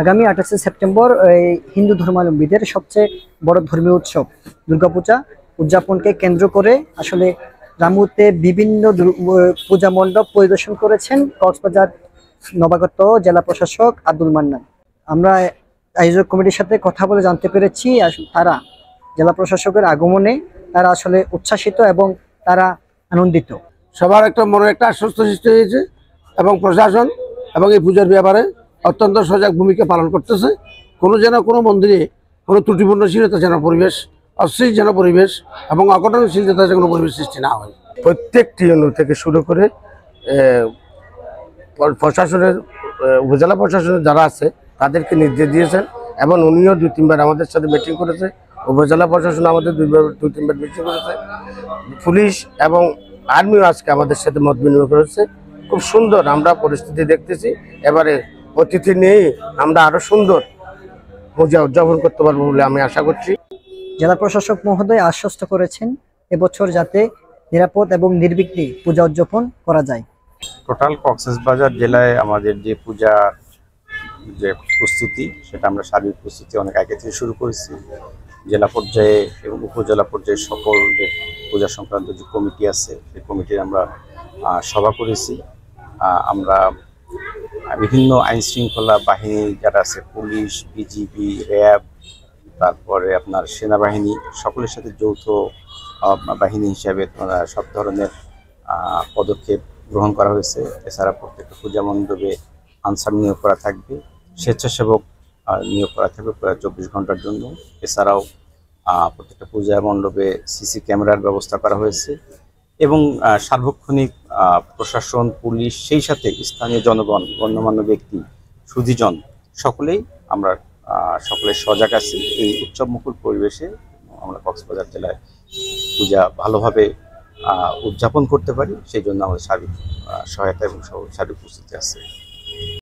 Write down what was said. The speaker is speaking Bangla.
আগামী 28শে সেপ্টেম্বর হিন্দু ধর্মাবলম্বীদের সবচেয়ে বড় ধর্মীয় উৎসব দুর্গাপূজা উদযাপনকে কেন্দ্র করে আসলে রামুতে বিভিন্ন পূজা মণ্ডপ পরিদর্শন করেছেন কক্সবাজার নবাগত জেলা প্রশাসক আব্দুল মান্নান। আমরা আয়োজক কমিটির সাথে কথা বলে জানতে পেরেছি তারা জেলা প্রশাসকের আগমনে তারা আসলে উচ্ছ্বাসিত এবং তারা আনন্দিত। সবার একটা মনে একটা আশ্বস্ত সৃষ্টি হয়েছে এবং প্রশাসন এবং এই পূজার ব্যাপারে অত্যন্ত সজাগ ভূমিকা পালন করতেছে। কোনো মন্দিরে কোনো ত্রুটিপূর্ণশীলতা যেন পরিবেশ, অশ্লীল যেন পরিবেশ এবং অঘটনশীলতা যেন কোনো পরিবেশ সৃষ্টি না হয়। প্রত্যেকটি থেকে শুরু করে প্রশাসনের উপজেলা প্রশাসনের যারা আছে তাদেরকে নির্দেশ দিয়েছেন এবং উনিও 2-3 বার আমাদের সাথে মিটিং করেছে। উপজেলা প্রশাসন আমাদের 2-3 বার মিটিং করেছে। পুলিশ এবং আর্মিও আজকে আমাদের সাথে মত বিনিময় করেছে। খুব সুন্দর আমরা পরিস্থিতি দেখতেছি। এবারে অতিথি নিয়ে আমরা আরো সুন্দর পূজা উদযাপন করতে পারবো বলে আমি আশা করছি। জেলা প্রশাসক মহোদয় আশ্বস্ত করেছেন এবছর যাতে নিরাপদ এবং নির্বিঘ্নে পূজা উদযাপন করা যায়। টোটাল কক্সবাজার জেলায় আমাদের যে পূজার যে প্রস্তুতি সেটা আমরা সার্বিক প্রস্তুতি অনেক আগে থেকে শুরু করেছি। জেলা পর্যায়ে এবং উপজেলা পর্যায়ে সকল যে পূজা সংক্রান্ত যে কমিটি আছে সেই কমিটির আমরা সভা করেছি। আমরা বিভিন্ন আইন শৃঙ্খলা বাহিনী যারা আছে পুলিশ, বিজিবি, র্যাব, তারপরে আপনার সেনাবাহিনী সকলের সাথে যৌথ বাহিনী হিসাবে সব ধরনের পদক্ষেপ গ্রহণ করা হয়েছে। এছাড়া প্রত্যেকটা পূজা মণ্ডপে আনসার নিয়োগ করা থাকবে, স্বেচ্ছাসেবক নিয়োগ করা থাকবে প্রায় 24 ঘন্টার জন্য। এছাড়াও প্রত্যেকটা পূজা মণ্ডপে সিসি ক্যামেরার ব্যবস্থা করা হয়েছে এবং সার্বক্ষণিক প্রশাসন, পুলিশ, সেই সাথে স্থানীয় জনগণ, গণ্যমান্য ব্যক্তি, সুধীজন সকলেই আমরা সকলে সজাগ আছি। এই উৎসবমুখর পরিবেশে আমরা কক্সবাজার জেলায় পূজা ভালোভাবে উদযাপন করতে পারি, সেই জন্য আমাদের সার্বিক সহায়তা এবং সার্বিক প্রস্তুতি আছে।